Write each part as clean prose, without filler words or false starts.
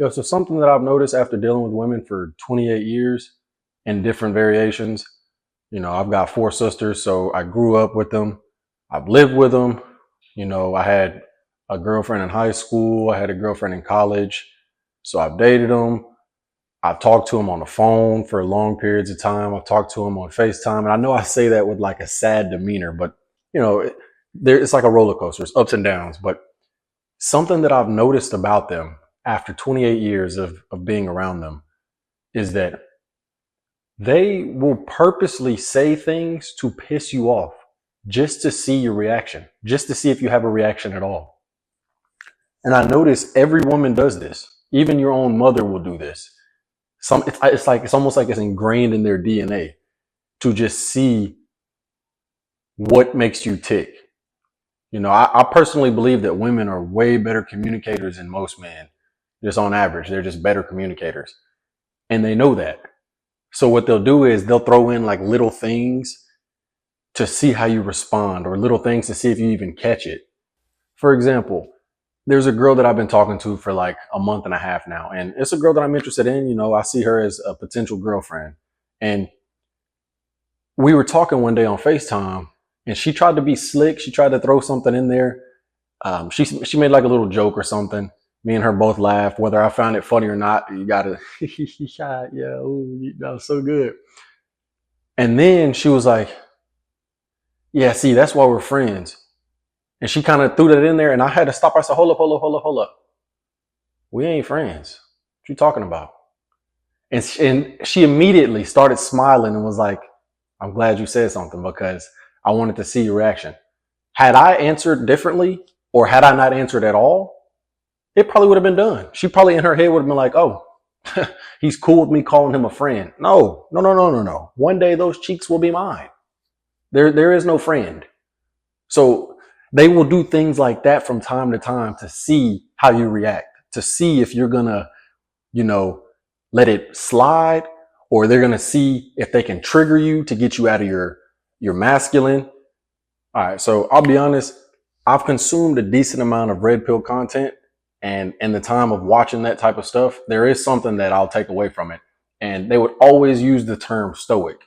So something that I've noticed after dealing with women for 28 years in different variations, I've got four sisters, so I grew up with them. I've lived with them. I had a girlfriend in high school. I had a girlfriend in college. So I've dated them. I've talked to them on the phone for long periods of time. I've talked to them on FaceTime. And I know I say that with like a sad demeanor, but you know, it, it's like a roller coaster. It's ups and downs. But something that I've noticed about them after 28 years of being around them is that they will purposely say things to piss you off just to see your reaction, just to see if you have a reaction at all. And I notice every woman does this. Even your own mother will do this. It's almost like it's ingrained in their DNA to just see what makes you tick. I personally believe that women are way better communicators than most men. Just on average, they're just better communicators. And they know that. So what they'll do is they'll throw in like little things to see how you respond, or little things to see if you even catch it. For example, there's a girl that I've been talking to for like a month and a half now. And it's a girl that I'm interested in. I see her as a potential girlfriend. And we were talking one day on FaceTime, and she tried to be slick. She tried to throw something in there. She made like a little joke or something. Me and her both laughed. Whether I found it funny or not, you gotta, yeah, ooh, that was so good. And then she was like, yeah, see, that's why we're friends. And she kind of threw that in there, and I had to stop her. I said, hold up. We ain't friends. What you talking about? And she immediately started smiling and was like, I'm glad you said something, because I wanted to see your reaction. Had I answered differently, or had I not answered at all, it probably would have been done. She probably in her head would have been like, oh, he's cool with me calling him a friend. No. One day those cheeks will be mine. There is no friend. So they will do things like that from time to time to see how you react, to see if you're gonna, let it slide, or they're gonna see if they can trigger you to get you out of your masculine. All right, so I'll be honest, I've consumed a decent amount of red pill content, and in the time of watching that type of stuff, there is something that I'll take away from it. And they would always use the term stoic.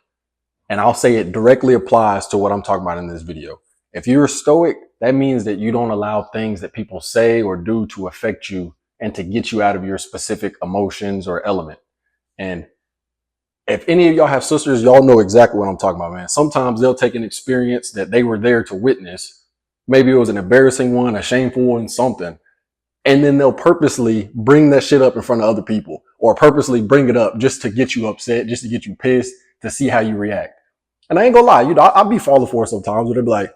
And I'll say it directly applies to what I'm talking about in this video. If you're stoic, that means that you don't allow things that people say or do to affect you and to get you out of your specific emotions or element. And if any of y'all have sisters, y'all know exactly what I'm talking about, man. Sometimes they'll take an experience that they were there to witness. Maybe it was an embarrassing one, a shameful one, something. And then they'll purposely bring that shit up in front of other people, or purposely bring it up just to get you upset, just to get you pissed, to see how you react. And I ain't gonna lie, I'll be falling for it sometimes where they'll be like,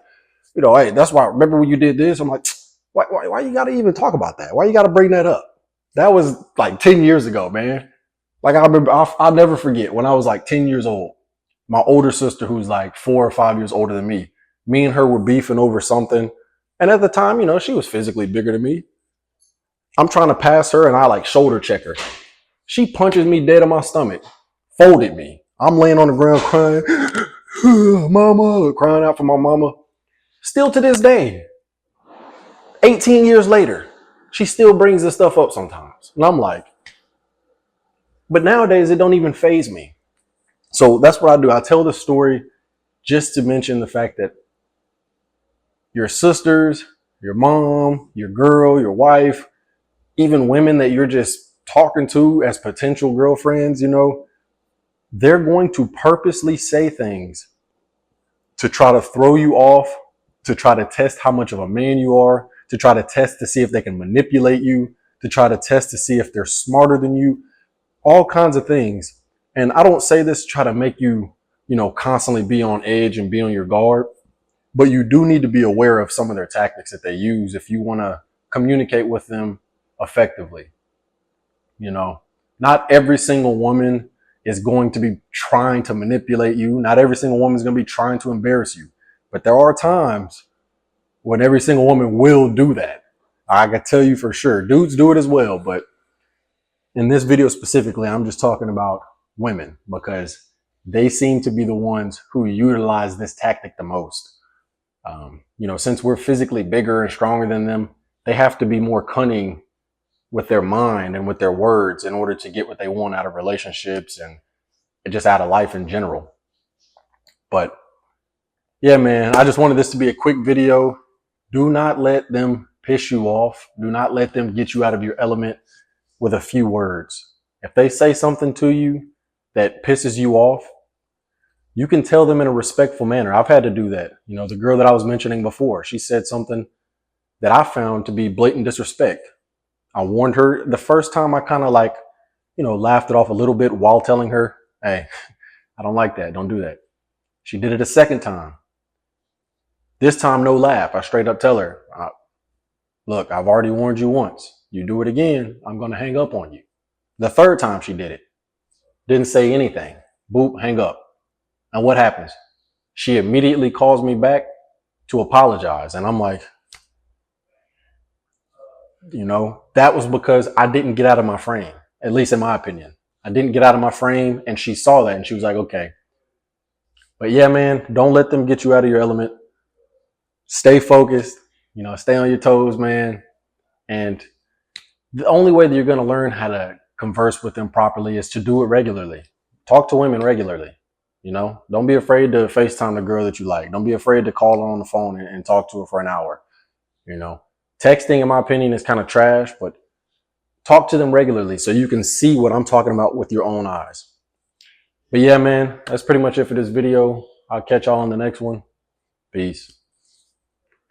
hey, that's why, remember when you did this? I'm like, why you gotta even talk about that? Why you gotta bring that up? That was like 10 years ago, man. Like I remember, I'll never forget when I was like 10 years old, my older sister, who's like 4 or 5 years older than me and her were beefing over something. And at the time, she was physically bigger than me. I'm trying to pass her and I like shoulder check her. She punches me dead in my stomach, folded me. I'm laying on the ground crying, mama, crying out for my mama. Still to this day, 18 years later, she still brings this stuff up sometimes. And I'm like, but nowadays it don't even faze me. So that's what I do. I tell the story just to mention the fact that your sisters, your mom, your girl, your wife, even women that you're just talking to as potential girlfriends, they're going to purposely say things to try to throw you off, to try to test how much of a man you are, to try to test to see if they can manipulate you, to try to test to see if they're smarter than you, all kinds of things. And I don't say this to try to make you, constantly be on edge and be on your guard, but you do need to be aware of some of their tactics that they use if you want to communicate with them effectively. Not every single woman is going to be trying to manipulate you. Not every single woman is going to be trying to embarrass you. But there are times when every single woman will do that. I can tell you for sure. Dudes do it as well. But in this video specifically, I'm just talking about women because they seem to be the ones who utilize this tactic the most. Since we're physically bigger and stronger than them, they have to be more cunning with their mind and with their words in order to get what they want out of relationships and just out of life in general. But yeah, man, I just wanted this to be a quick video. Do not let them piss you off. Do not let them get you out of your element with a few words. If they say something to you that pisses you off, you can tell them in a respectful manner. I've had to do that. You know, the girl that I was mentioning before, she said something that I found to be blatant disrespect. I warned her the first time. I kind of like, laughed it off a little bit while telling her, hey, I don't like that. Don't do that. She did it a second time. This time, no laugh. I straight up tell her, look, I've already warned you once. You do it again, I'm going to hang up on you. The third time she did it, didn't say anything. Boop, hang up. And what happens? She immediately calls me back to apologize. And I'm like, that was because I didn't get out of my frame, at least in my opinion. I didn't get out of my frame, and she saw that and she was like, okay. But yeah, man, don't let them get you out of your element. Stay focused, stay on your toes, man. And the only way that you're going to learn how to converse with them properly is to do it regularly. Talk to women regularly. Don't be afraid to FaceTime the girl that you like. Don't be afraid to call her on the phone and talk to her for an hour. Texting, in my opinion, is kind of trash, but talk to them regularly so you can see what I'm talking about with your own eyes. But yeah, man, that's pretty much it for this video. I'll catch y'all on the next one. Peace.